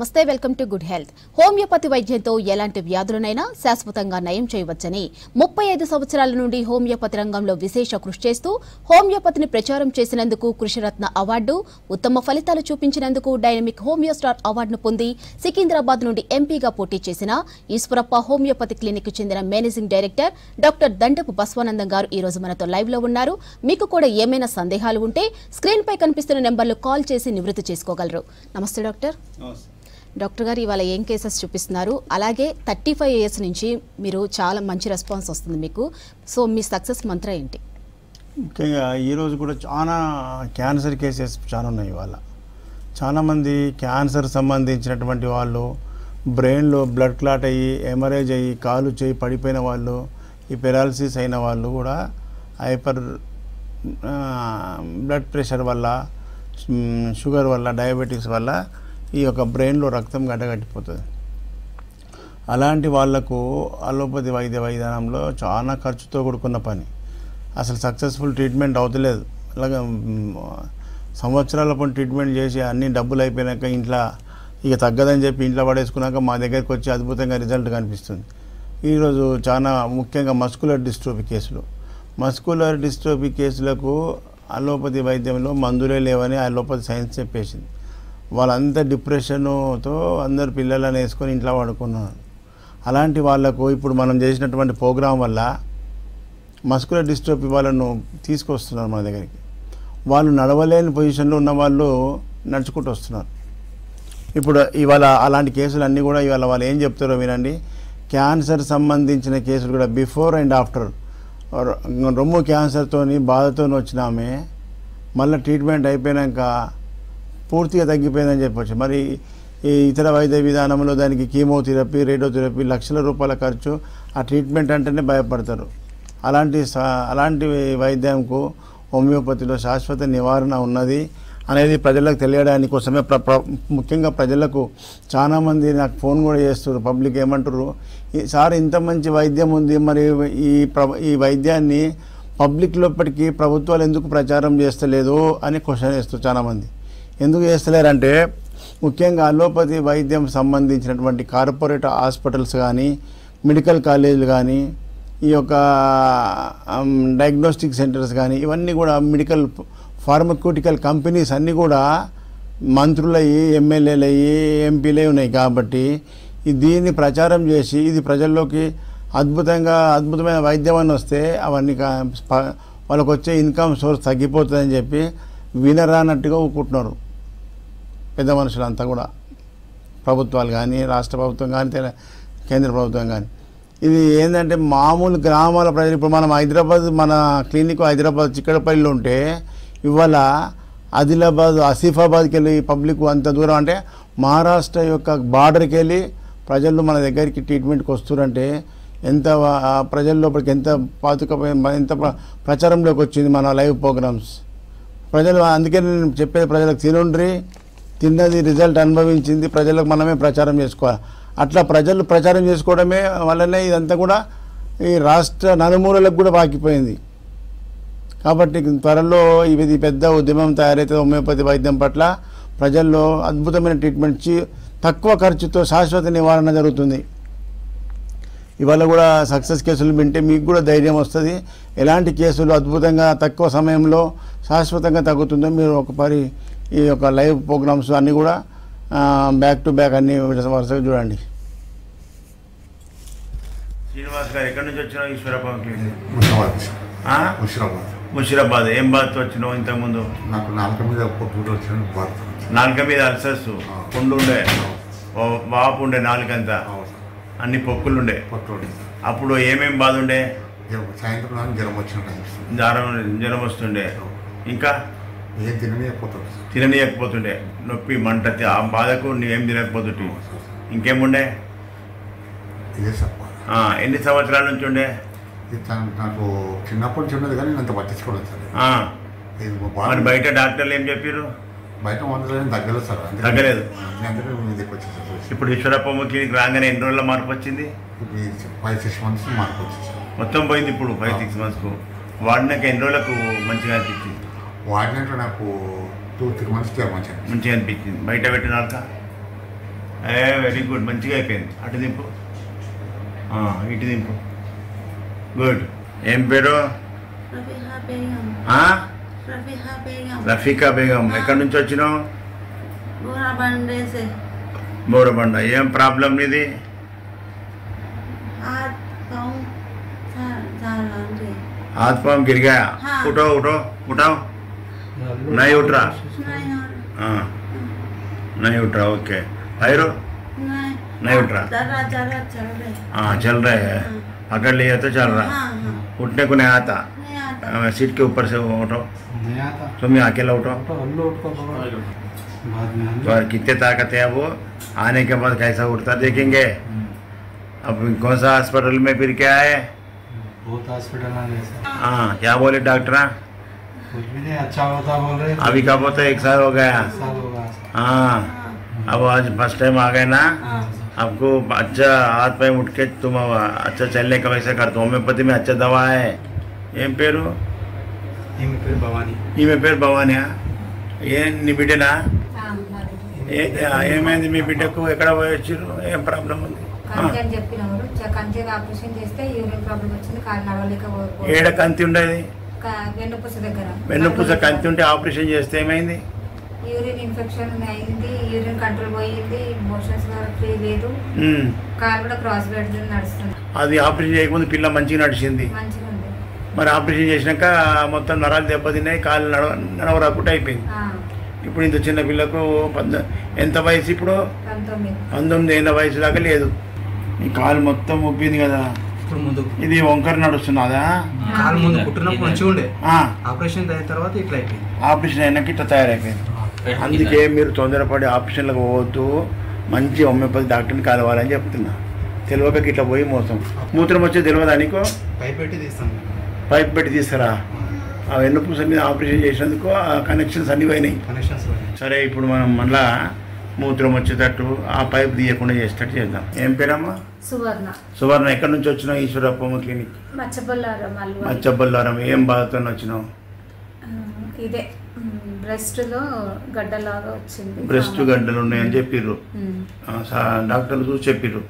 నమస్తే, welcome to good health. Homeopathy వైద్యంతో ఎలాంటి వ్యాధులనైనా శాశ్వతంగా నయం చేయవచ్చని 35 సంవత్సరాల నుండి హోమియోపతి రంగంలో విశేష కృషి చేస్తూ హోమియోపతిని ప్రచారం చేసినందుకు కృషిరత్న అవార్డు, ఉత్తమ ఫలితాలు చూపించినందుకు డైనమిక్ హోమియో స్టార్ అవార్డును పొంది సికింద్రాబాద్ నుండి ఎంపీగా పోటీ చేసిన ఈశ్వరప్ప హోమియోపతి క్లినిక్ చెందిన మేనేజింగ్ డైరెక్టర్ డాక్టర్ దండపు బసవానందం గారు ఈ రోజు మనతో లైవ్ లో ఉన్నారు. మీకు కూడా ఏమైనా సందేహాలు ఉంటే స్క్రీన్ పై కనిపిస్తున్న నెంబర్లు కాల్ చేసి నివృత్తి చేసుకోగలరు. నమస్తే డాక్టర్. డాక్టర్ గారు, ఇవాళ ఏం కేసెస్ చూపిస్తున్నారు? అలాగే 35 ఇయర్స్ నుంచి మీరు చాలా మంచి రెస్పాన్స్ వస్తుంది మీకు. సో మీ సక్సెస్ మంత్ర ఏంటి? ముఖ్యంగా ఈరోజు కూడా చాలా క్యాన్సర్ కేసెస్ చాలా ఉన్నాయి. ఇవాళ చాలామంది క్యాన్సర్ సంబంధించినటువంటి వాళ్ళు, బ్రెయిన్లో బ్లడ్ క్లాట్ అయ్యి ఎమరేజ్ అయ్యి కాలు చేయి పడిపోయిన వాళ్ళు, ఈ పెరాలసిస్ అయిన వాళ్ళు కూడా హైపర్ బ్లడ్ ప్రెషర్ వల్ల, షుగర్ వల్ల, డయాబెటీస్ వల్ల ఈ యొక్క బ్రెయిన్లో రక్తం గడ్డగట్టిపోతుంది. అలాంటి వాళ్లకు అలోపతి వైద్య విధానంలో చాలా ఖర్చుతో కూడుకున్న పని. అసలు సక్సెస్ఫుల్ ట్రీట్మెంట్ అవుతలేదు. అలాగే సంవత్సరాల పని ట్రీట్మెంట్ చేసి అన్ని డబ్బులు అయిపోయినాక ఇంట్లో ఇక తగ్గదని చెప్పి ఇంట్లో పడేసుకున్నాక మా దగ్గరికి వచ్చి అద్భుతంగా రిజల్ట్ కనిపిస్తుంది. ఈరోజు చాలా ముఖ్యంగా మస్కులర్ డిస్ట్రోఫీ కేసులు. మస్కులర్ డిస్ట్రోఫీ కేసులకు అలోపతి వైద్యంలో మందులే లేవని అలోపతి సైన్స్ చెప్పేసింది. వాళ్ళంతా డిప్రెషన్తో అందరు పిల్లలను వేసుకొని ఇంట్లో పడుకున్నారు. అలాంటి వాళ్లకు ఇప్పుడు మనం చేసినటువంటి ప్రోగ్రాం వల్ల మస్కులర్ డిస్ట్రోఫీ వాళ్ళను తీసుకొస్తున్నారు మన దగ్గరికి. వాళ్ళు నడవలేని పొజిషన్లో ఉన్న వాళ్ళు నడుచుకుంటూ వస్తున్నారు. ఇప్పుడు ఇవాళ అలాంటి కేసులు అన్నీ కూడా ఇవాళ వాళ్ళు ఏం చెప్తారో వినండి. క్యాన్సర్ సంబంధించిన కేసులు కూడా బిఫోర్ అండ్ ఆఫ్టర్, రొమ్ము క్యాన్సర్తో బాధతో వచ్చినామే మళ్ళీ ట్రీట్మెంట్ అయిపోయాక పూర్తిగా తగ్గిపోయిందని చెప్పవచ్చు. మరి ఈ ఇతర వైద్య విధానంలో దానికి కీమోథెరపీ, రేడియోథెరపీ, లక్షల రూపాయల ఖర్చు. ఆ ట్రీట్మెంట్ అంటేనే భయపడతారు. అలాంటి వైద్యంకు హోమియోపతిలో శాశ్వత నివారణ ఉన్నది అనేది ప్రజలకు తెలియడానికి కోసమే ముఖ్యంగా ప్రజలకు చాలామంది నాకు ఫోన్ కూడా చేస్తారు. పబ్లిక్ ఏమంటారు, సార్ ఇంత మంచి వైద్యం ఉంది, మరి ఈ వైద్యాన్ని పబ్లిక్ లోపలికి ప్రభుత్వాలు ఎందుకు ప్రచారం చేస్తలేదు అని క్వశ్చన్ వేస్తారు చాలామంది. ఎందుకు చేస్తలేరంటే ముఖ్యంగా అలోపతి వైద్యం సంబంధించినటువంటి కార్పొరేట్ హాస్పిటల్స్ కానీ, మెడికల్ కాలేజీలు కానీ, ఈ యొక్క డయాగ్నోస్టిక్ సెంటర్స్ కానీ, ఇవన్నీ కూడా మెడికల్ ఫార్మక్యూటికల్ కంపెనీస్ అన్నీ కూడా మంత్రులయ్యి, ఎమ్మెల్యేలయ్యి, ఎంపీలే ఉన్నాయి. కాబట్టి దీన్ని ప్రచారం చేసి ఇది ప్రజల్లోకి అద్భుతమైన వైద్యం అని వస్తే అవన్నీ వాళ్ళకు వచ్చే ఇన్కమ్ సోర్స్ తగ్గిపోతుందని చెప్పి వినరానట్టుగా ఊకుంటున్నారు పెద్ద మనుషులంతా కూడా, ప్రభుత్వాలు కానీ, రాష్ట్ర ప్రభుత్వం కానీ, కేంద్ర ప్రభుత్వం కానీ. ఇది ఏంటంటే మామూలు గ్రామాల ప్రజలు. ఇప్పుడు మనం హైదరాబాద్, మన క్లినిక్ హైదరాబాద్ చిక్కడపల్లిలో ఉంటే ఇవాళ ఆదిలాబాద్, ఆసిఫాబాద్కి వెళ్ళి పబ్లిక్ అంత దూరం, అంటే మహారాష్ట్ర యొక్క బార్డర్కి వెళ్ళి ప్రజలు మన దగ్గరికి ట్రీట్మెంట్కి వస్తున్నారంటే ఎంత ప్రజల లోపలికి ఎంత ఎంత ప్రచారంలోకి వచ్చింది మన లైవ్ ప్రోగ్రామ్స్. ప్రజలు అందుకే నేను చెప్పేది, ప్రజలకు తినుండ్రి, తిన్నది రిజల్ట్ అనుభవించింది, ప్రజలకు మనమే ప్రచారం చేసుకోవాలి. అట్లా ప్రజలు ప్రచారం చేసుకోవడమే వల్లనే ఇదంతా కూడా ఈ రాష్ట్ర నలుమూలలకు కూడా పాకిపోయింది. కాబట్టి త్వరలో ఇది పెద్ద ఉద్యమం తయారైతే హోమియోపతి వైద్యం పట్ల ప్రజల్లో అద్భుతమైన ట్రీట్మెంట్ తక్కువ ఖర్చుతో శాశ్వత నివారణ జరుగుతుంది. ఇవాళ కూడా సక్సెస్ కేసులు వింటే మీకు కూడా ధైర్యం వస్తుంది. ఎలాంటి కేసులు అద్భుతంగా తక్కువ సమయంలో శాశ్వతంగా తగ్గుతుందో మీరు ఒకసారి ఈ యొక్క లైవ్ ప్రోగ్రామ్స్ అన్నీ కూడా బ్యాక్ టు బ్యాక్ అన్ని వరుసగా చూడండి. శ్రీనివాస్ గారు ఎక్కడి నుంచి వచ్చినావు? ఈశ్వరప్పకి ముషిరాబాద్. ఏం బాధతో వచ్చినావు ఇంతకుముందు? నాకు నాలుక మీద పొట్టు వచ్చిన బాధ. నాలుక మీద అల్సర్స్, పుండు ఉండే, వాపు ఉండే, నాలుకంతా అన్ని పొక్కులు ఉండే. అప్పుడు ఏమేం బాధ ఉండే? సాయంత్రం జ్వరం వచ్చిన జ్వరం వస్తుండే. ఇంకా ఏం తిననీయకపోతుండే, నొప్పి, మంట, ఆ బాధకు ఏం తినకపోతుంటే. ఇంకేముండే? ఇదే సార్. ఎన్ని సంవత్సరాల నుంచి ఉండే? నాకు చిన్నప్పటి నుంచి ఉన్నది కానీ అంత పట్టించుకోలేదు సార్. మరి బయట డాక్టర్లు ఏం చెప్పారు? బయట మందులు తగ్గలేదు సార్. తగ్గలేదు. అందరూ మీ దగ్గర వచ్చేసారు. ఇప్పుడు ఈశ్వరప్ప క్లినిక్ రాగానే ఎన్ని రోజుల మార్పు వచ్చింది? 5-6 months మార్పు వచ్చింది సార్. మొత్తం పోయింది. ఇప్పుడు 5-6 monthsకు వాడినాక ఎన్ని రోజులకు మంచిగా అనిపించింది? వాడినాక నాకు 2-3 months మంచిగా అనిపించింది. బయట పెట్టినాక వెరీ గుడ్, మంచిగా అయిపోయింది. అటు దింపు, ఇటు దింపు. గుడ్. ఏం పేరు? రఫీకా బేగం. ఎక్కడి నుంచి వచ్చినావు? బోరబండ. ఏం ప్రాబ్లం నీది? हाथ पाँव गिर गया? उठो उठो उठाओ. नहीं उठ रहा? हाँ नहीं उठ रहा. ओके. पैरो नहीं उठ रहा? हाँ चल रहे हैं. पकड़ लिया तो चल रहा. उठने को नहीं आता? सीट के ऊपर से उठो. तुम अकेला उठो. तो कितने ताकत है वो? आने के बाद कैसा उठता देखेंगे. अब कौन सा हॉस्पिटल में फिर क्या है? बहुत हॉस्पिटल है सर. हाँ क्या बोले डॉक्टर? कुछ भी नहीं, अच्छा होता बोल रहे. अभी कब होता है? 1 साल हो गया. साल होगा. हाँ अब आज फर्स्ट टाइम आ गए ना. आपको अच्छा हाथ पैर उठ के तुम अच्छा चलने का वैसे करते. होम्योपैथी में अच्छा दवा है. ఏం పేరు? ఈమె పేరు భవానీ. ఈమె పేరు భవానీ. ఏం నీ బిడ్డనా? ఏమైంది మీ బిడ్డకు? ఎక్కడ పోయొచ్చారు? ఏం ప్రాబ్లం ఉంది? కంటి అని చెప్పినవారు. కంటికి ఆపరేషన్ చేస్తే యూరిన్ ప్రాబ్లం వచ్చింది. కాలు నడవలేక ఏడ కంతి ఉండేది? వెన్నుపూస దగ్గర. వెన్నుపూస కంతి ఉంటే ఆపరేషన్ చేస్తే ఏమైంది? యూరిన్ ఇన్ఫెక్షన్ అయింది. యూరిన్ కంట్రోల్ పోయింది. మోషన్స్ ఫ్రీ లేదు. కాలు కూడా క్రాస్ పెడుతుంది, నడుస్తుంది. అది ఆపరేషన్ చేయకముందు పిల్ల మంచిగా నడిచింది. మంచిగా ఉంది. మరి ఆపరేషన్ చేసినాక మొత్తం నరాలు దెబ్బతిన్నాయి, కాళ్ళు నడవరాకుండా అయిపోయింది. ఇప్పుడు ఇంత చిన్న పిల్లకు ఎంత వయసు ఇప్పుడు? 19 ఏళ్ళ వయసు దాకా లేదు. ఈ కాలు మొత్తం ఉబ్బింది కదా. ఇది వంకర నడుస్తున్నదా? కాలు ముందు పుట్టినప్పుడు మంచిగా ఉండే, ఆపరేషన్ అయిన తర్వాత ఇట్లా అయిపోయింది. ఆపరేషన్ అయినాక ఇట్లా తయారైపోయింది. అందుకే మీరు తొందరపడి ఆపరేషన్లకు పోవద్దు. మంచి హోమియోపతి డాక్టర్ని కలవాలని చెప్తున్నా. తెలియక ఇట్లా పోయి మోసం. మూత్రం వచ్చే తెలియదా నీకు? పైప్ పెట్టి తీస్తాం. పైప్ పెట్టి తీస్తారా? ఆ వెన్నుపూస మీద ఆపరేషన్ చేసినందుకు ఆ కనెక్షన్స్ అన్నీ పోయినాయి. సరే ఇప్పుడు మనం మళ్ళా మూత్రం వచ్చేటట్టు ఆ పైప్ తీయకుండా చేసేటట్టు చేద్దాం. ఏం పేరమ్మా? సువర్ణ. సువర్ణ. ఎక్కడి నుంచి వచ్చినావు? ఈశ్వరప్పమ్మ క్లినిక్. మచ్చబల్లారం. ఏం బాధతో వచ్చినావు? ఇదే బ్రెస్ట్లో గడ్డలాగా వచ్చింది. బ్రెస్ట్ గడ్డలు ఉన్నాయని చెప్పిర్రు డాక్టర్లు, చూసి చెప్పిర్రు.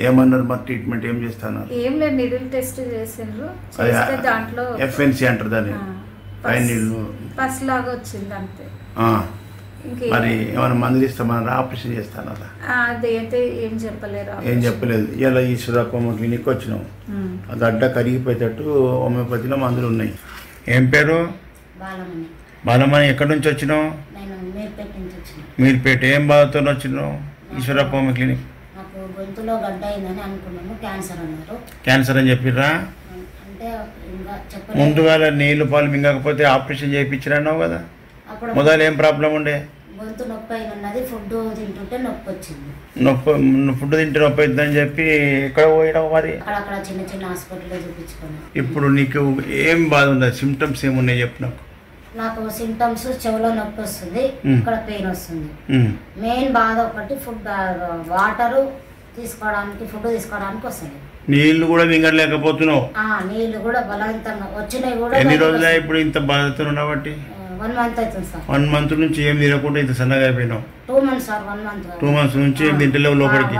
ఏమన్నారు మరి? ట్రీట్మెంట్ ఏం చేస్తాను? ఏం లేదు, నీడిల్ టెస్ట్ చేసిండ్రు. దాంట్లో FNC అంటారు దాన్ని. నీళ్ళు పస్ లాగా వచ్చింది అంతే. మరి ఏమైనా మందులు ఇస్తామన్నారా? ఆపరేషన్ చేస్తాను అలా? అదైతే ఏం చెప్పలేదు. ఇలా ఈశ్వరప్పమ్మ క్లినిక్ వచ్చినావు. ఆ గడ్డ కరిగిపోయేటట్టు హోమియోపతిలో మందులు ఉన్నాయి. ఏం పేరు? బాలమణి. ఎక్కడి నుంచి వచ్చినావు? మీర్పేట. ఏం బాధతో వచ్చినావు ఈశ్వరప్పమ్మ క్లినిక్? గొంతులో గడ్డ అయిందని అనుకున్నాము. క్యాన్సర్ అన్నారు. క్యాన్సర్ అని చెప్పిర్రా? ముందుగా నీళ్లు పాలు మింగకపోతే ఆపరేషన్ చేయించిరన్నావు కదా. మొదలు ఏం ప్రాబ్లం ఉండే? గొంతు నొప్పి అయినది. ఫుడ్ తింటుంటే నొప్పి వచ్చింది. ఫుడ్ తింటే నొప్పి అవుతుందని చెప్పి ఎక్కడ పోయినావు మరి? అక్కడ చిన్న చిన్న హాస్పిటల్లో చూపించుకున్నాను. ఇప్పుడు నీకు ఏం బాధ ఉంది? సిమ్టమ్స్ ఏమున్నాయి చెప్పు నాకు. నాకు సిమ్టమ్స్ చెవులో నొప్పి వస్తుంది, ఇక్కడ పెయిన్ వస్తుంది. మెయిన్ బాధ ఒకటి ఫుడ్, వాటర్ తీసుకోవడానికి, ఫుడ్ తీసుకోవడానికి వస్తుంది. నీళ్లు కూడా మింగలేకపోతున్నావు? నీళ్లు కూడా బలవంతంగా వచ్చినాయి కూడా. ఎన్ని రోజులు ఇప్పుడు ఇంత బాధతో ఉండబట్టి? 1 month అవుతుంది సార్. 1 month నుంచి ఏం తినకుండా ఇంత సన్నగా అయిపోయినావు? 2 months సార్. 1 month. 2 months నుంచి ఏం తింటలేవు లోపలికి?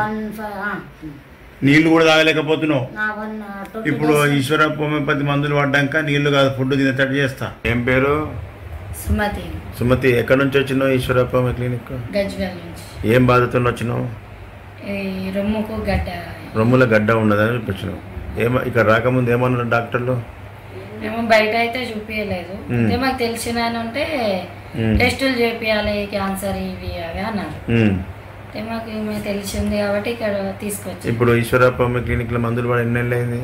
నీళ్లు కూడా తాగలేకపోతున్నావు. ఇప్పుడు ఈశ్వరప్ప హోమియోపతి మందులు పడ్డాక నీళ్లు కాదు, ఫుడ్ తినేటట్టు చేస్తా. ఏం పేరు? సుమతి. సుమతి. ఎక్కడి నుంచి వచ్చినావు ఈశ్వరప్ప క్లినిక్? గజ్వేల్ నుంచి. ఏం బాధతో వచ్చినావు? రొమ్ముకు గడ్డ. రొమ్ముల గడ్డ ఉన్నదని వచ్చినావు. ఇక్కడ రాకముందు ఏమన్నారు డాక్టర్లు? ఏమో బయట అయితే చూపించలేదు. మాకు తెలిసిన ఆయన ఉంటే టెస్టులు చేపియాలి, క్యాన్సర్ ఇవి అవి అన్నారు. మాకు తెలిసింది కాబట్టి ఇక్కడ తీసుకొచ్చి. ఇప్పుడు ఈశ్వరప్ప క్లినిక్ లో మందులు పడి ఎన్ని నెలలు అయింది?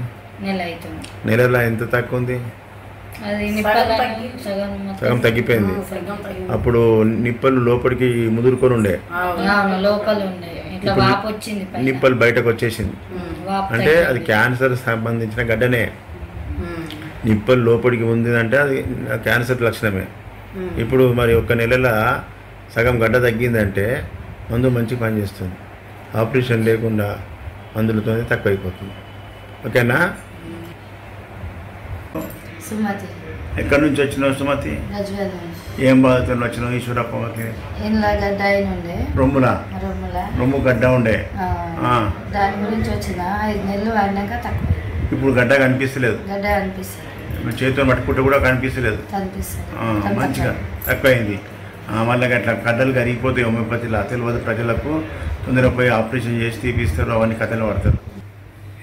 నెల అవుతుంది. నెలలో ఎంత తక్కువ ఉంది? అది సగం తగ్గిపోయింది. అప్పుడు నిప్పలు లోపలికి ముదురుకొని ఉండే, లోపల ఉండే, ఇట్లా వాపు వచ్చింది, నిప్పలు బయటకు వచ్చేసింది. అంటే అది క్యాన్సర్ సంబంధించిన గడ్డనే. నిప్పలు లోపలికి ఉంది అంటే అది క్యాన్సర్ లక్షణమే. ఇప్పుడు మరి 1 నెలల సగం గడ్డ తగ్గిందంటే మందు మంచి పనిచేస్తుంది. ఆపరేషన్ లేకుండా మందులతోనే తక్కువ అయిపోతుంది. ఓకేనా? సుమతి ఎక్కడి నుంచి వచ్చినావు సుమతి? గజ్వేల్ నుంచి. ఏం బాధతో వచ్చినావు ఈశ్వరప్పకి? ఇంట్లో గడ్డ అయిన ఉండే రొమ్ములా? రొమ్ము గడ్డ ఉండే. దాని గురించి వచ్చిన 5 నెలలు వాడినాక తక్కువ. ఇప్పుడు గడ్డ కనిపిస్తలేదు? గడ్డ కనిపిస్తుంది. చేతితో పట్టుకుంటే కూడా కనిపిస్తలేదు. మంచిగా తక్కువైంది. మళ్ళీ అట్లా గడ్డలు కరిగిపోతాయి హోమియోపతిలో తెలియదు ప్రజలకు. తొందరగా పోయి ఆపరేషన్ చేసి తీపిస్తారు, అవన్నీ కథలు పడతారు.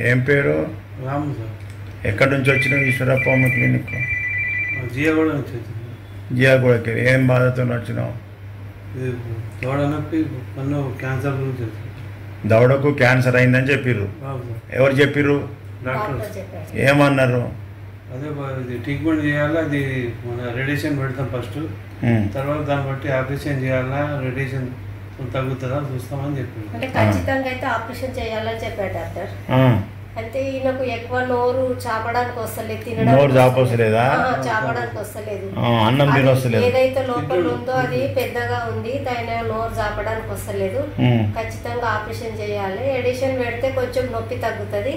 ఏం పేరు? రాము సార్. ఎక్కడి నుంచి వచ్చినావు ఈశ్వరప్ప హోమియో క్లినిక్? జియాగూడ నుంచి వచ్చింది. జియాగూడకి. ఏం బాధతో వచ్చినావు? దవడ నొప్పి, పన్ను క్యాన్సర్ గురించి వచ్చింది. దవడకు క్యాన్సర్ అయిందని చెప్పిర్రు. ఎవరు చెప్పిర్రు? డాక్టర్. ఏమన్నారు? అదే ఇది ట్రీట్మెంట్ చేయాలా, అది మన రేడియేషన్ పెడతాం ఫస్ట్, తర్వాత దాన్ని బట్టి ఆపరేషన్ చేయాలా, రేడియేషన్ తగ్గుతుందా చూస్తామని చెప్పింది. అంటే ఖచ్చితంగా అయితే ఆపరేషన్ చేయాలని చెప్పాడు డాక్టర్. అంటే ఈయనకు ఎక్కువ నోరు చాపడానికి వస్తలేదు, చాపడానికి వస్తలేదు, అన్నం తినొస్తలేదు. ఏదైతే లోపల ఉందో అది పెద్దగా ఉంది, దాని నోరు చాపడానికి వస్తలేదు. ఖచ్చితంగా ఆపరేషన్ చేయాలి. ఎడిషన్ పెడితే కొంచెం నొప్పి తగ్గుతుంది,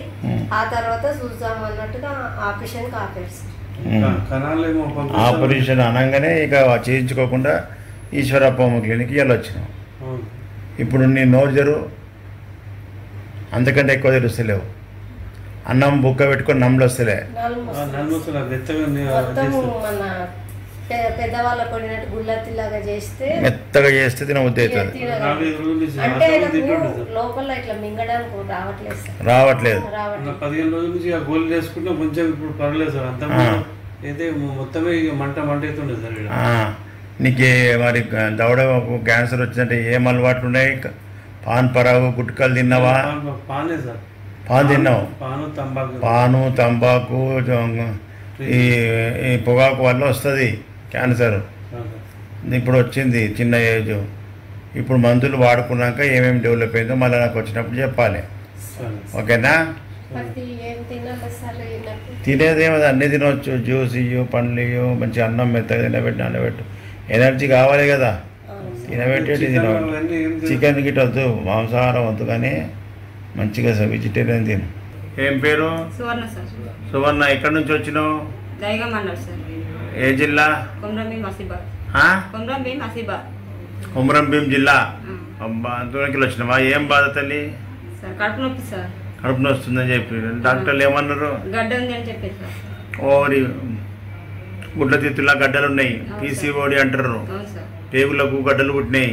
ఆ తర్వాత చూద్దాం అన్నట్టుగా ఆపరేషన్ ఆపరేషన్ అనగానే ఇక చేయించుకోకుండా ఈశ్వరప్ప హోమియో క్లినిక్ వెళ్ళొచ్చినాం. ఇప్పుడు నీ నోరు జరు అంతకంటే ఎక్కువ తెలుస్తలేవు. అన్నం బుక్క పెట్టుకొని నమ్ములు వస్తలే. పెద్దవాళ్ళ కొడినట్టు గుల్లతిలాగా చేస్తే మెత్తగా చేస్తే తినబుద్ధి అవుతుంది. అంటే లోపల ఇట్లా మింగడానికి రావట్లేదు. 15 రోజుల నుంచి ఆ గోళీలు వేసుకుంటే కొంచెం ఇప్పుడు పర్లేదు సార్. అంత అయితే మొత్తమే మంట అవుతుండే సార్. నీకు మరి దవడ క్యాన్సర్ వచ్చిందంటే ఏం అలవాట్లు ఉన్నాయి? పాన్ పరాగు గుట్కలు తిన్నావా? పానే సార్. పాన్ తిన్నావు? పాను తంబాకు ఈ పొగాకు వల్ల వస్తుంది క్యాన్సర్. ఇప్పుడు వచ్చింది చిన్న ఏజ్. ఇప్పుడు మందులు వాడుకున్నాక ఏమేమి డెవలప్ అయిందో మళ్ళీ నాకు వచ్చినప్పుడు చెప్పాలి. ఓకేనా? తినేదేమో అన్నీ తినవచ్చు. జ్యూస్ ఇయ్యు, పండ్లు ఇయ్యు, మంచి అన్నం మెత్తగా తినబెట్టు. ఎనర్జీ కావాలి కదా, తినబెట్టేటి తినబెట్టు. చికెన్ గిట్ వద్దు, మాంసాహారం వద్దు, కానీ మంచిగా వెజిటేరియన్ తిను. ఏం పేరు? సువర్ణ సార్. సువర్ణ, ఎక్కడి నుంచి వచ్చినావు? ఏ జిల్లా? కొమరం భీం జిల్లా. దూరంకి వచ్చినావా? ఏం బాధ తల్లి? కడుపు నొప్పి సార్. కడుపు నొస్తుందని చెప్పి డాక్టర్లు ఏమన్నారు? గడ్డ ఉంది అని చెప్పారు సార్. ఓరి గుడ్ల తిత్తులా గడ్డలు ఉన్నాయి, పీసీఓడి అంటారు. పేగులకు గడ్డలు పుట్టినాయి,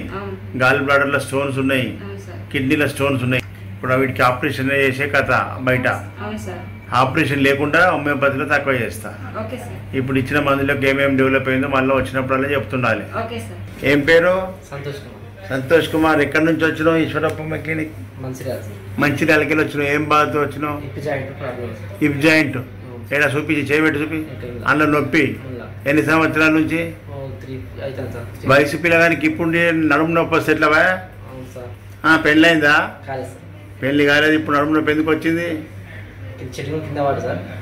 గాలి బ్లాడర్లో స్టోన్స్ ఉన్నాయి, కిడ్నీలో స్టోన్స్ ఉన్నాయి. ఇప్పుడు వీటికి ఆపరేషన్ చేసే కథ బయట. ఆపరేషన్ లేకుండా హోమియోపతిలో తక్కువ చేస్తా. ఇప్పుడు ఇచ్చిన మందులకు ఏమేమి డెవలప్ అయిందో మళ్ళీ వచ్చినప్పుడల్లా చెప్తుండాలి. ఏం పేరు? సంతోష్ కుమార్. ఎక్కడి నుంచి వచ్చినావు? ఈశ్వరప్ప హోమియో క్లినిక్ మంచిర్యాలకి వచ్చినావు. ఏం బాధతో వచ్చినావు? Hip joint. ఏడా చూపించి, చేయబెట్టి చూపి. అందులో నొప్పి ఎన్ని సంవత్సరాల నుంచి? వయసు పిల్లగానికి ఇప్పుడు నడుము నొప్పి వస్తే ఎట్లవా? పెళ్ళైందా? పెళ్ళి కాలేదు. ఇప్పుడు నడుము నొప్పి ఎందుకు వచ్చింది?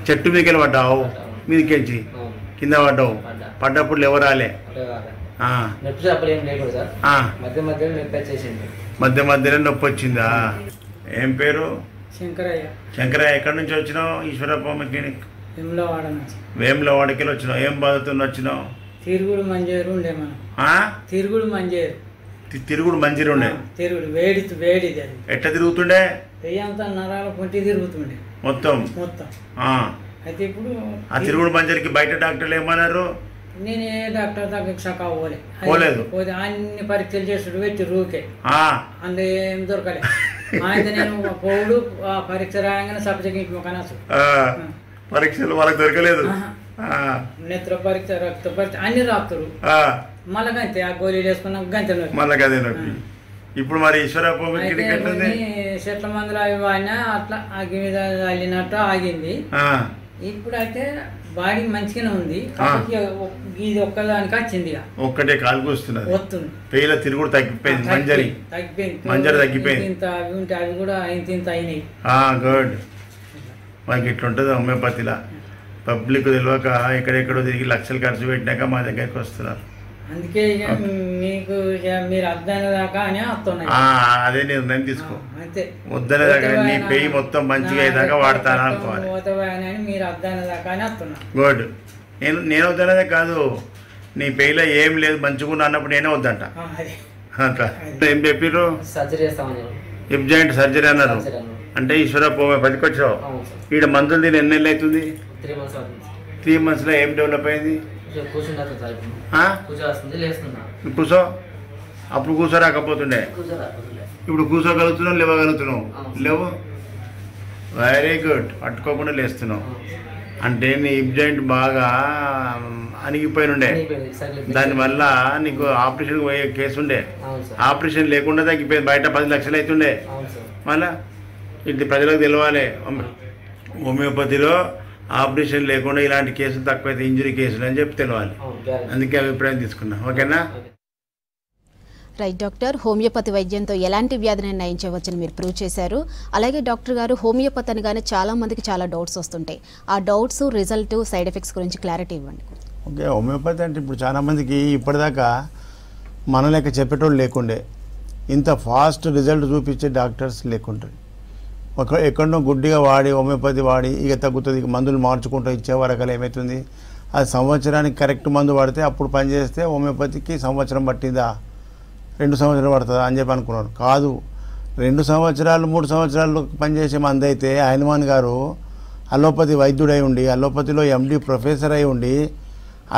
చెట్టు మీదకి పడ్డావు, మీదకెళ్ళి కింద పడ్డావు. పడ్డప్పుడు ఎవరాలే? మధ్య మధ్యలో నొప్పి వచ్చిందా? ఏం పేరు? శంకరయ్య. శంకరయ్య, ఎక్కడి నుంచి వచ్చినావు? ఈశ్వరప్ప హోమియో క్లినిక్ వేములవాడకి వచ్చినావు. ఏం బాధతో వచ్చినావు? తిరుగుడు మంజీరు ఉండే. తిరుగుడు మంజీరు. తిరుగుడు మంజీరు ఉండే. తిరుగుడు వేడి. ఎట్లా తిరుగుతుండే? తెయ్యంతా నరాల పొంటి తిరుగుతుండే మొత్తం. అయితే ఇప్పుడు ఆ తిరుగుడు మంజరికి బయట డాక్టర్లు ఏమన్నారు? నేను ఏ డాక్టర్ దగ్గర సకా పోలేదు. పోతే అన్ని పరీక్షలు చేస్తుడు పెట్టి రూకే అందులో ఏం దొరకలే. ఆయన నేను పోవుడు పరీక్ష రాగానే సబ్జెక్ట్ కనసు పరీక్షలు వాళ్ళకి దొరకలేదు. నేత్ర పరీక్ష, రక్త పరీక్ష అన్ని రాపుతారు. మళ్ళీ గంతే ఆ గోళీలు వేసుకున్నాం, గంతే మళ్ళీ అదే నొప్పి. ఇప్పుడు మరి ఈశ్వరప్ప హోమియో క్లినిక్ ఎట్లుంది? చెట్ల మందులు అవి వాడినా అట్లా ఆగి మీద వెళ్ళినట్టు ఆగింది. ఇప్పుడు అయితే బాడీ మంచిగానే ఉంది. ఇది ఒక్కదానికి వచ్చింది, ఒక్కటే కాలుకు వస్తున్నది, వస్తుంది. పేల తిరుగుడు తగ్గిపోయింది, మంజరి తగ్గిపోయింది. ఇంత అవి ఉంటే అవి కూడా ఇంత అయినాయి. గుడ్. మనకి ఇట్లుంటుంది హోమియోపతిలా. పబ్లిక్ తెలియక ఎక్కడెక్కడో తిరిగి లక్షలు ఖర్చు పెట్టినాక మా దగ్గరికి వస్తున్నారు. అందుకే మీకు మీరు అద్దనే దాకా అని వస్తున్నాయి. అదే నిర్ణయం తీసుకో. వద్దనే దాకా నీ పెయి మొత్తం మంచిగా అయ్యేదాకా వాడతాను అనుకోవాలి. మీరు అద్దనే దాకా అని వస్తున్నారు. గుడ్. నేను వద్దనేదే కాదు, నీ పెయిలో ఏం లేదు మంచిగా అన్నప్పుడు నేనే వద్దంట. అట్లా ఏం చెప్పారు? సర్జరీ చేస్తామని, హిప్ జాయింట్ సర్జరీ అన్నారు. అంటే ఈశ్వరపు హోమియోపతికి వచ్చావు. ఈడ మందులు దీని ఎన్ని నెలలు అవుతుంది? 3 months అవుతుంది. 3 monthsలో ఏం డెవలప్ అయింది? కూర్చో. అప్పుడు కూర్చోరాకపోతుండే, ఇప్పుడు కూర్చోగలుగుతున్నావు, లేవగలుగుతున్నావు. లేవు, వెరీ గుడ్. పట్టుకోకుండా లేస్తున్నావు అంటే నీ హిప్ జాయింట్ బాగా అణిగిపోయి ఉండే, దానివల్ల నీకు ఆపరేషన్ పోయే కేసు ఉండే. ఆపరేషన్ లేకుండా తగ్గిపోయింది. బయట 10 లక్షలు అవుతుండే. మళ్ళా ఇది ప్రజలకు తెలవాలి, హోమియోపతిలో ఆపరేషన్ లేకుండా ఇలాంటి కేసులు తక్కువైతే ఇంజరీ కేసులు అని చెప్పి తెలవాలి. అందుకే అభిప్రాయం తీసుకున్నా. ఓకేనా? రైట్ డాక్టర్, హోమియోపతి వైద్యంతో ఎలాంటి వ్యాధిని నయించవచ్చని మీరు ప్రూవ్ చేశారు. అలాగే డాక్టర్ గారు, హోమియోపతి అనగానే చాలా మందికి చాలా డౌట్స్ వస్తుంటాయి. ఆ డౌట్స్, రిజల్ట్, సైడ్ ఎఫెక్ట్స్ గురించి క్లారిటీ ఇవ్వండి. ఓకే, హోమియోపతి అంటే ఇప్పుడు చాలామందికి ఇప్పటిదాకా మన లెక్క చెప్పేటోళ్ళు లేకుండే, ఇంత ఫాస్ట్ రిజల్ట్ చూపించే డాక్టర్స్ లేకుంటారు. ఎక్కడో గుడ్డిగా వాడి హోమియోపతి వాడి ఇక తగ్గుతుంది, ఇక మందులు మార్చుకుంటూ ఇచ్చే వరకలు ఏమవుతుంది, అది సంవత్సరానికి కరెక్ట్ మందు వాడితే అప్పుడు పనిచేస్తే హోమియోపతికి సంవత్సరం పట్టిందా 2 సంవత్సరాలు పడుతుందా అని చెప్పి అనుకున్నారు. కాదు, 2 సంవత్సరాలు 3 సంవత్సరాలు పనిచేసే మంది అయితే హనుమాన్ గారు అలోపతి వైద్యుడై ఉండి, అలోపతిలో ఎండి ప్రొఫెసర్ అయి ఉండి,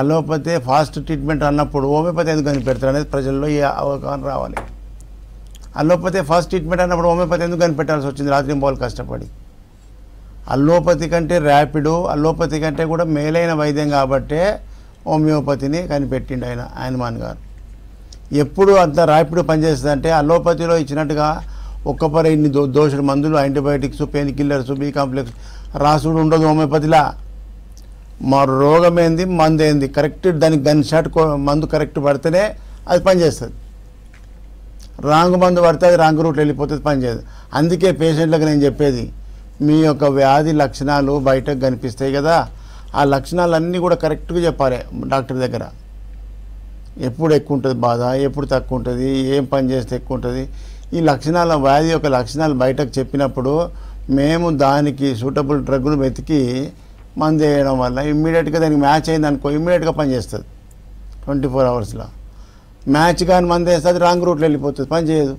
అలోపతి ఫాస్ట్ ట్రీట్మెంట్ అన్నప్పుడు హోమియోపతి ఎందుకు కనిపెడతారు అనేది ప్రజల్లో ఈ అవగాహన రావాలి. అలోపతి ఫాస్ట్ ట్రీట్మెంట్ అన్నప్పుడు హోమియోపతి ఎందుకు కనిపెట్టాల్సి వచ్చింది రాత్రి పోలు కష్టపడి? అలోపతి కంటే ర్యాపిడ్, అలోపతి కంటే కూడా మేలైన వైద్యం కాబట్టే హోమియోపతిని కనిపెట్టిండు ఆయన హనుమాన్ గారు. ఎప్పుడు అంత ర్యాపిడ్ పనిచేస్తుంది అంటే అలోపతిలో ఇచ్చినట్టుగా ఒక్కపర ఇన్ని దోషులు మందులు, antibiotics, pain killers, B complex రాసుడు ఉండదు హోమియోపతిలా. మా రోగం ఏంది, మందు ఏంది, కరెక్ట్ దానికి గన్ షాట్ మందు కరెక్ట్ పడితేనే అది పనిచేస్తుంది. రాంగ్ మందు పడితే అది రాంగ్ రూట్లో వెళ్ళిపోతుంది, పనిచేయదు. అందుకే పేషెంట్లకు నేను చెప్పేది, మీ యొక్క వ్యాధి లక్షణాలు బయటకు కనిపిస్తాయి కదా, ఆ లక్షణాలన్నీ కూడా కరెక్ట్గా చెప్పాలి డాక్టర్ దగ్గర. ఎప్పుడు ఎక్కువ ఉంటుంది బాధ, ఎప్పుడు తక్కువ ఉంటుంది, ఏం పని చేస్తే ఎక్కువ ఉంటుంది, ఈ లక్షణాల వ్యాధి యొక్క లక్షణాలు బయటకు చెప్పినప్పుడు మేము దానికి సూటబుల్ డ్రగ్ను వెతికి మందు వేయడం వల్ల ఇమ్మీడియట్గా దానికి మ్యాచ్ అయింది అనుకో, ఇమ్మీడియట్గా పనిచేస్తుంది 24 అవర్స్లో. మ్యాచ్ కానీ మందు వేస్తుంది, రాంగ్ రూట్లో వెళ్ళిపోతుంది, పని చేయదు.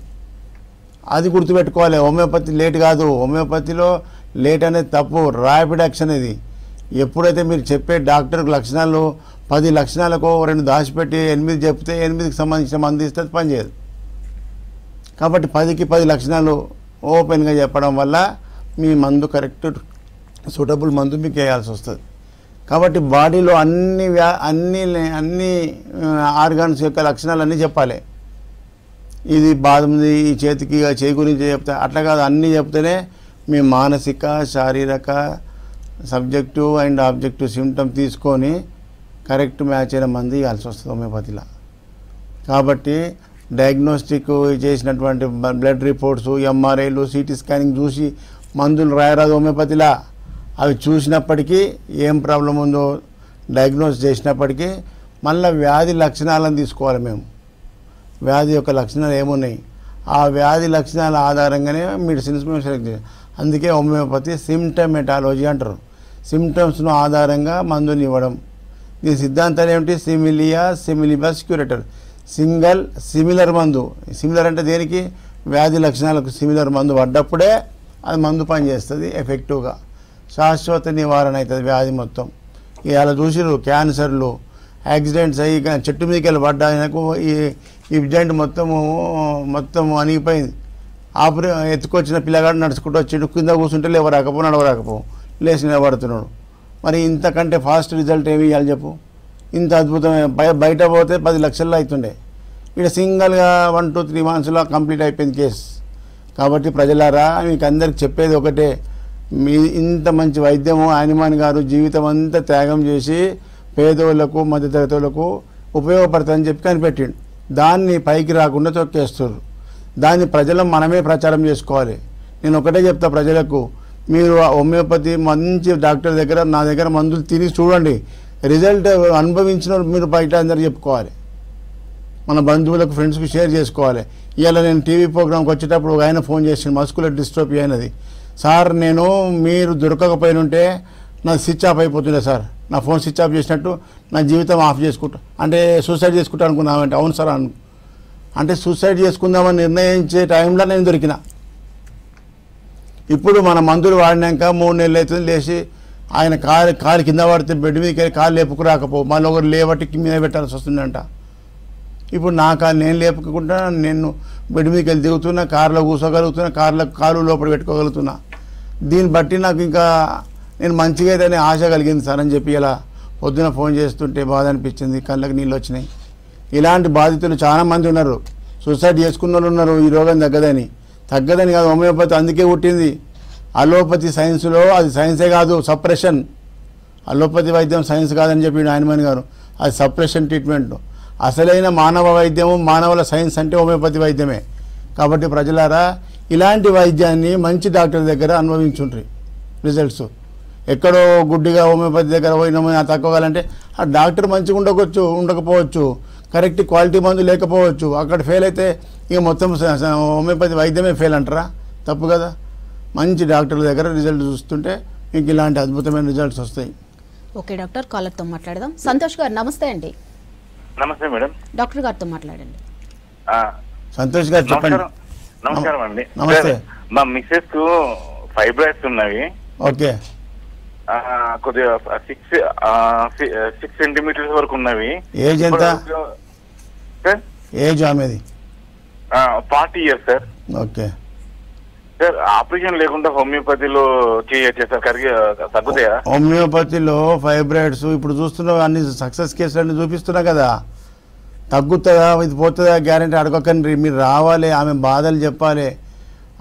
అది గుర్తుపెట్టుకోవాలి. హోమియోపతి లేట్ కాదు, హోమియోపతిలో లేట్ అనేది తప్పు, ర్యాపిడ్ యాక్షన్ ఇది. ఎప్పుడైతే మీరు చెప్పే డాక్టర్కి లక్షణాలు 10 లక్షణాలకు 2 దాచిపెట్టి 8 చెప్తే 8కి సంబంధించిన మందు ఇస్తే పని చేయదు. కాబట్టి 10కి 10 లక్షణాలు ఓపెన్గా చెప్పడం వల్ల మీ మందు కరెక్ట్ సూటబుల్ మందు మీకు వేయాల్సి వస్తుంది. కాబట్టి బాడీలో అన్ని ఆర్గాన్స్ యొక్క లక్షణాలు అన్నీ చెప్పాలి. ఇది బాధ ఉంది, ఈ చేయి గురించి చెప్తే అట్లా కాదు, అన్నీ చెప్తేనే మీ మానసిక, శారీరక, సబ్జెక్టివ్ అండ్ ఆబ్జెక్టివ్ సిమ్టమ్ తీసుకొని కరెక్ట్ మ్యాచ్ అయిన మంది ఇవ్వాల్సి వస్తుంది హోమియోపతిలో. కాబట్టి డయాగ్నోస్టిక్ చేసినటువంటి బ్లడ్ రిపోర్ట్స్, ఎంఆర్ఐలు, సిటీ స్కానింగ్ చూసి మందులు రాయరాదు హోమియోపతిలో. అవి చూసినప్పటికీ ఏం ప్రాబ్లం ఉందో డయాగ్నోస్ చేసినప్పటికీ మళ్ళీ వ్యాధి లక్షణాలను తీసుకోవాలి మేము. వ్యాధి యొక్క లక్షణాలు ఏమున్నాయి, ఆ వ్యాధి లక్షణాల ఆధారంగానే మెడిసిన్స్ మేము సెలెక్ట్ చేయాలి. అందుకే హోమియోపతి సిమ్టమెటాలజీ అంటారు. సిమ్టమ్స్ను ఆధారంగా మందుని ఇవ్వడం. దీని సిద్ధాంతాలు ఏమిటి? Similia సిమిలిబస్ curator. సిమిలర్ మందు. సిమిలర్ అంటే దేనికి? వ్యాధి లక్షణాలకు సిమిలర్ మందు పడ్డప్పుడే అది మందు పనిచేస్తుంది ఎఫెక్టివ్గా, శాశ్వత నివారణ అవుతుంది వ్యాధి మొత్తం. ఇలా చూసిరు క్యాన్సర్లు, యాక్సిడెంట్స్ అయ్యి చెట్టు మీదకి వెళ్ళి పడ్డాకు ఈ జాయింట్ మొత్తం అణిగిపోయింది. ఎత్తుకొచ్చిన పిల్లగాడు నడుచుకుంటూ వచ్చి కింద కూర్చుంటే నడవరాకపో లేచి నిలబడుతున్నాడు. మరి ఇంతకంటే ఫాస్ట్ రిజల్ట్ ఏమి ఇవ్వాలి చెప్పు? ఇంత అద్భుతమైన బయట పోతే 10 లక్షల్లో అవుతుండే, ఇక్కడ సింగిల్గా 1-2-3 మంత్స్లో కంప్లీట్ అయిపోయింది కేసు. కాబట్టి ప్రజలారా మీకు అందరికి చెప్పేది ఒకటే, మీ ఇంత మంచి వైద్యము హనుమాన్ గారు జీవితం అంతా త్యాగం చేసి పేదోళ్లకు, మధ్యతరగతులకు ఉపయోగపడుతుందని చెప్పి కనిపెట్టిండు. దాన్ని పైకి రాకుండా తొక్కేస్తారు. దాన్ని ప్రజలు మనమే ప్రచారం చేసుకోవాలి. నేను ఒకటే చెప్తా ప్రజలకు, మీరు హోమియోపతి మంచి డాక్టర్ దగ్గర, నా దగ్గర మందులు తిని చూడండి, రిజల్ట్ అనుభవించిన మీరు బయట అందరూ చెప్పుకోవాలి, మన బంధువులకు, ఫ్రెండ్స్కి షేర్ చేసుకోవాలి. ఇవాళ నేను టీవీ ప్రోగ్రామ్కి వచ్చేటప్పుడు ఆయన ఫోన్ చేసి మస్కులర్ డిస్ట్రోఫీ అయినది, సార్ నేను మీరు దొరకకపోయినుంటే నాది స్విచ్ ఆఫ్ అయిపోతుండే సార్, నా ఫోన్ స్విచ్ ఆఫ్ చేసినట్టు నా జీవితం ఆఫ్ చేసుకుంటా, అంటే సూసైడ్ చేసుకుంటా అనుకున్నామంటే అవును సార్ అంటే సూసైడ్ చేసుకుందామని నిర్ణయించే టైంలో నేను దొరికిన. ఇప్పుడు మన మందులు వాడినాక 3 నెలలు అవుతుంది, లేచి ఆయన కాలు కింద పడితే బెడ్ మీదకి వెళ్ళి కాలు లేపుకురాకపో మళ్ళీ ఒకరు లేవట్టి మీద పెట్టాల్సి వస్తుందంట. ఇప్పుడు నా కాలు నేను లేపుకుంటా, నేను బెడ్ మీదకి వెళ్ళి దిగుతున్నా, కారులో కూర్చోగలుగుతున్నా, కాలు లోపల పెట్టుకోగలుగుతున్నా. దీన్ని బట్టి నాకు ఇంకా నేను మంచిగా అయితే ఆశ కలిగింది సార్ అని చెప్పి ఇలా పొద్దున ఫోన్ చేస్తుంటే బాధ అనిపించింది, కళ్ళకి నీళ్ళు వచ్చినాయి. ఇలాంటి బాధితులు చాలామంది ఉన్నారు, సూసైడ్ చేసుకున్న వాళ్ళు ఉన్నారు. ఈ రోగం తగ్గదని కాదు, హోమియోపతి అందుకే పుట్టింది. అలోపతి సైన్స్లో అది సైన్సే కాదు, సప్రెషన్. అలోపతి వైద్యం సైన్స్ కాదని చెప్పి ఆయనమని గారు, అది సప్రెషన్ ట్రీట్మెంట్. అసలైన మానవ వైద్యము, మానవుల సైన్స్ అంటే హోమియోపతి వైద్యమే. కాబట్టి ప్రజలారా ఇలాంటి వైద్యాన్ని మంచి డాక్టర్ దగ్గర అనుభవించుండ్రి రిజల్ట్స్. ఎక్కడో గుడ్డిగా హోమియోపతి దగ్గర పోయినామని తక్కువగాలంటే ఆ డాక్టర్ మంచిగా ఉండకపోవచ్చు, కరెక్ట్ క్వాలిటీ మందు లేకపోవచ్చు. అక్కడ ఫెయిల్ అయితే ఇక మొత్తం హోమియోపతి వైద్యమే ఫెయిల్ అంటారా? తప్పు కదా. మంచి డాక్టర్ల దగ్గర రిజల్ట్ చూస్తుంటే మీకు ఇలాంటి అద్భుతమైన రిజల్ట్స్ వస్తాయి. ఓకే డాక్టర్, కాలర్తో మాట్లాడదాం. సంతోష్ గారు నమస్తే అండి. నమస్తే మేడం. డాక్టర్ గారితో మాట్లాడండి. సంతోష్ గారు చెప్పండి. నమస్కారం అండి. నమస్తే. మా మిస్సెస్ కు ఫైబ్రాయిడ్స్ ఉన్నవి. ఓకే. కొద్దిగా 6 సెంటీమీటర్స్ వరకు ఉన్నవి. ఏజ్ ఎంత? ఏజ్ ఆమెది 40 years sir. Okay sir, operation లేకుండా హోమియోపతిలో చేయొచ్చా సార్? తగ్గుతాయా? హోమియోపతిలో ఫైబ్రాయిడ్స్ ఇప్పుడు చూస్తున్నా, అన్ని సక్సెస్ కేసులు అన్ని చూపిస్తున్నా కదా. తగ్గుతుందా, ఇది పోతుందా గ్యారెంటీ అడగకండి. మీరు రావాలి, ఆమె బాధలు చెప్పాలి,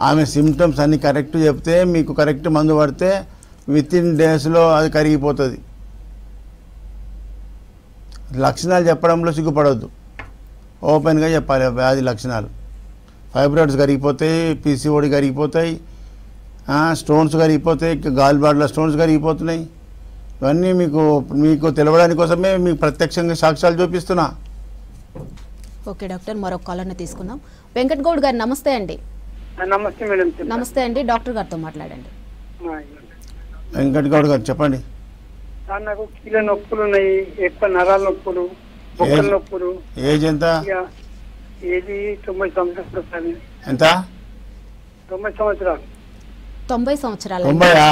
ఆమె సిమ్టమ్స్ అన్ని కరెక్ట్ చెప్తే మీకు కరెక్ట్ మందు పడితే వితిన్ డేస్లో అది కరిగిపోతుంది. లక్షణాలు చెప్పడంలో సిగ్గుపడవద్దు, ఓపెన్గా చెప్పాలి వ్యాధి లక్షణాలు. ఫైబ్రాయిడ్స్ కరిగిపోతాయి, పీసీఓడి కరిగిపోతాయి, స్టోన్స్ కరిగిపోతాయి, గాల్ బ్లాడర్లో స్టోన్స్ కరిగిపోతున్నాయి. ఇవన్నీ మీకు తెలవడానికి కోసమే మీకు ప్రత్యక్షంగా సాక్ష్యాలు చూపిస్తున్నా. ఓకే డాక్టర్, మరొక కాలర్ని తీసుకుందాం. వెంకట్ గౌడ్ గారు నమస్తే అండి. నమస్తే మేడం. నమస్తే అండి, డాక్టర్ గారితో మాట్లాడండి. వెంకట్ గౌడ్ గారు చెప్పండి. నాకు కీళ్ళ నొప్పులు ఉన్నాయి, ఎక్కువ నరాల నొప్పులు, బొక్కల నొప్పులు. ఏజ్ ఎంత? ఏది 90 సంవత్సరాలు. ఎంత? 90 సంవత్సరాలు. 90 సంవత్సరాలు. 90ఆ?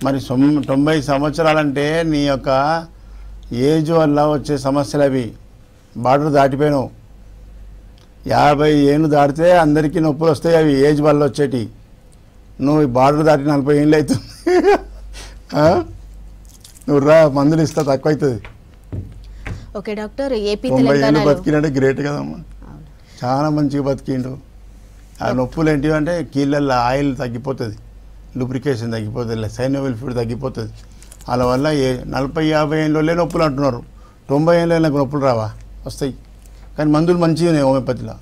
మరి 90 సంవత్సరాలంటే నీ యొక్క ఏజ్ వల్ల వచ్చే సమస్యలు అవి. బార్డర్ దాటిపోయినావు. 50 ఏళ్ళు దాటితే అందరికీ నొప్పులు వస్తాయి, అవి ఏజ్ వల్ల వచ్చేటి. నువ్వు బార్డర్ దాటి 40 ఏళ్ళు అవుతుంది. నువ్వు రా, మందులు ఇస్తా, తక్కువ అవుతుంది. ఓకే డాక్టర్, ఏపీ 90 ఏళ్ళు బతికినంటే గ్రేట్ కదమ్మా, చాలా మంచిగా బతికిండు. ఆ నొప్పులు ఏంటివి అంటే కీళ్ళల్లో ఆయిల్ తగ్గిపోతుంది, లూబ్రికేషన్ తగ్గిపోతుంది, సైనోవిల్ ఫ్లూయిడ్ తగ్గిపోతుంది. అలా వల్ల 40-50 ఏళ్ళే నొప్పులు అంటున్నారు. 90 ఏళ్ళకి నొప్పులు రావా? వస్తాయి, కానీ మందులు మంచిగా ఉన్నాయి హోమియోపతిలో.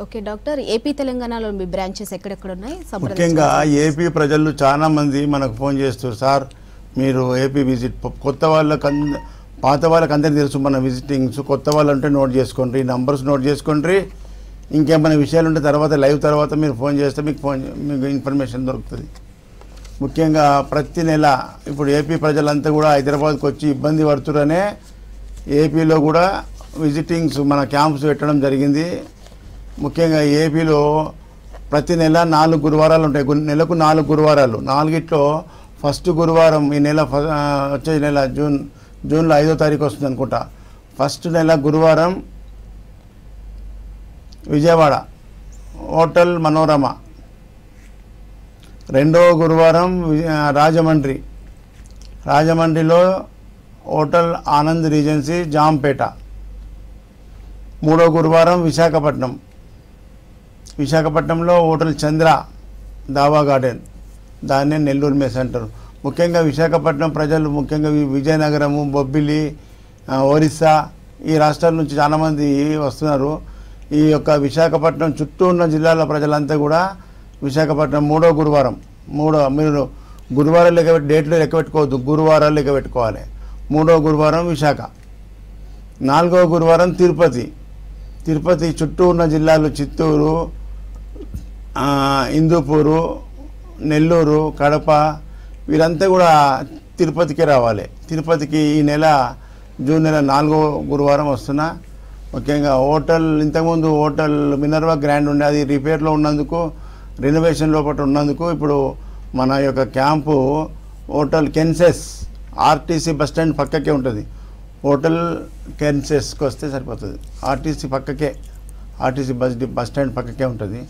ఓకే డాక్టర్, ఏపీ తెలంగాణలో మీ బ్రాంచెస్ ఎక్కడెక్కడ ఉన్నాయి? ముఖ్యంగా ఏపీ ప్రజలు చాలా మంది మనకు ఫోన్ చేస్తారు, సార్ మీరు ఏపీ విజిట్. కొత్త వాళ్ళకి పాత వాళ్ళకి అందరికీ తెలుసు మన విజిటింగ్స్. కొత్త వాళ్ళు అంటే నోట్ చేసుకోండి, నంబర్స్ నోట్ చేసుకోండి. ఇంకేమైనా విషయాలు ఉంటే తర్వాత లైవ్ తర్వాత మీరు ఫోన్ చేస్తే మీకు ఇన్ఫర్మేషన్ దొరుకుతుంది. ముఖ్యంగా ప్రతి నెల ఇప్పుడు ఏపీ ప్రజలంతా కూడా హైదరాబాద్కి వచ్చి ఇబ్బంది పడుతున్నారనే ఏపీలో కూడా విజిటింగ్స్ మన క్యాంప్స్ పెట్టడం జరిగింది. ముఖ్యంగా ఏపీలో ప్రతి నెల 4 గురువారాలు ఉంటాయి. నెలకు 4 గురువారాలు. 4గిట్లో ఫస్ట్ గురువారం ఈ నెల వచ్చే నెల జూన్లో 5వ తారీఖు వస్తుంది అనుకుంటా. ఫస్ట్ నెల గురువారం విజయవాడ హోటల్ మనోరమ. రెండవ గురువారం రాజమండ్రిలో హోటల్ ఆనంద్ రీజెన్సీ జాంపేట. మూడో గురువారం విశాఖపట్నంలో హోటల్ చంద్ర దావా గార్డెన్, దాన్నే నెల్లూరు మెస్ అంటారు. ముఖ్యంగా విశాఖపట్నం ప్రజలు, ముఖ్యంగా విజయనగరము, బొబ్బిలి, ఒరిస్సా ఈ రాష్ట్రాల నుంచి చాలామంది వస్తున్నారు. ఈ యొక్క విశాఖపట్నం చుట్టూ ఉన్న జిల్లాల ప్రజలంతా కూడా విశాఖపట్నం మూడో గురువారం, మీరు గురువారాలు డేట్లు లెక్క పెట్టుకోవద్దు, గురువారాలు లెక్క పెట్టుకోవాలి. మూడో గురువారం విశాఖ. 4వ గురువారం తిరుపతి చుట్టూ ఉన్న జిల్లాలు చిత్తూరు, హిందూపూరు, నెల్లూరు, కడప వీరంతా కూడా తిరుపతికే రావాలి. తిరుపతికి ఈ నెల జూన్ నెల 4వ గురువారం వస్తున్నా. ముఖ్యంగా హోటల్ ఇంతకుముందు హోటల్ మినర్వా గ్రాండ్ ఉండే, అది రిపేర్లో ఉన్నందుకు, రెనోవేషన్ లోపల ఉన్నందుకు ఇప్పుడు మన యొక్క camp hotel కెన్సెస్ RTC bus stand పక్కకే ఉంటుంది. హోటల్ కెన్సెస్కి వస్తే సరిపోతుంది. ఆర్టీసీ పక్కకే, ఆర్టీసీ బస్ స్టాండ్ పక్కకే ఉంటుంది.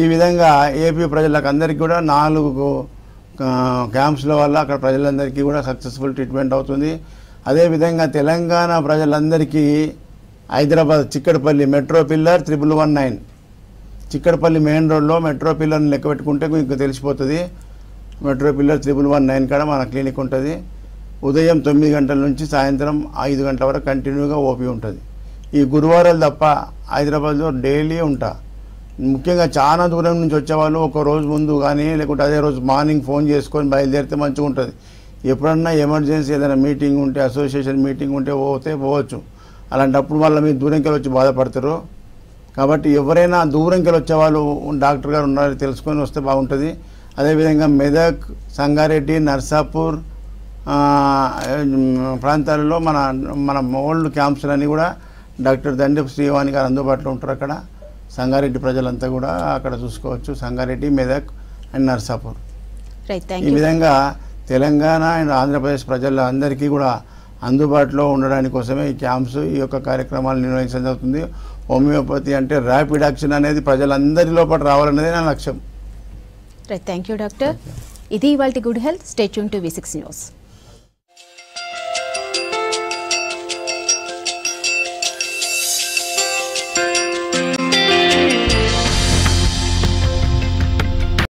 ఈ విధంగా ఏపీ ప్రజలకు అందరికీ కూడా 4 క్యాంప్స్ల వల్ల అక్కడ ప్రజలందరికీ కూడా సక్సెస్ఫుల్ ట్రీట్మెంట్ అవుతుంది. అదేవిధంగా తెలంగాణ ప్రజలందరికీ Hyderabad Chikkadpally metro pillar 1119 Chikkadpally main రోడ్లో మెట్రో పిల్లర్ని లెక్క పెట్టుకుంటే మీకు తెలిసిపోతుంది. మెట్రో పిల్లర్ 1119 కాడ మన క్లినిక్ ఉంటుంది. ఉదయం 9 గంటల నుంచి సాయంత్రం 5 గంటల వరకు కంటిన్యూగా ఓపీ ఉంటుంది. ఈ గురువారాలు తప్ప హైదరాబాద్లో డైలీ ఉంటా. ముఖ్యంగా చాలా దూరం నుంచి వచ్చేవాళ్ళు ఒక రోజు ముందు కానీ లేకుంటే అదే రోజు మార్నింగ్ ఫోన్ చేసుకొని బయలుదేరితే మంచిగా ఉంటుంది. ఎప్పుడన్నా ఎమర్జెన్సీ ఏదైనా మీటింగ్ ఉంటే, అసోసియేషన్ మీటింగ్ ఉంటే పోవచ్చు. అలాంటప్పుడు వాళ్ళ మీరు దూరంకి వచ్చి బాధపడతారు. కాబట్టి ఎవరైనా దూరంకి వచ్చేవాళ్ళు డాక్టర్ గారు ఉన్నారని తెలుసుకొని వస్తే బాగుంటుంది. అదేవిధంగా మెదక్, సంగారెడ్డి, నర్సాపూర్ ప్రాంతాలలో మన ఓల్డ్ క్యాంప్స్లన్నీ కూడా డాక్టర్ దండపు శ్రీవాణి గారు అందుబాటులో ఉంటారు. అక్కడ సంగారెడ్డి ప్రజలంతా కూడా అక్కడ చూసుకోవచ్చు. సంగారెడ్డి, మెదక్ అండ్ నర్సాపూర్. ఈ విధంగా తెలంగాణ అండ్ ఆంధ్రప్రదేశ్ ప్రజలందరికీ కూడా అందుబాటులో ఉండడానికి కోసమే ఈ క్యాంప్స్, ఈ యొక్క కార్యక్రమాలు నిర్వహించడం జరుగుతుంది. హోమియోపతి అంటే ర్యాపిడ్ యాక్షన్ అనేది ప్రజలందరి లోపల రావాలనేది నా లక్ష్యం. Thank you doctor. ఇది ఇవాల్టి good health. Stay tune to V6 news.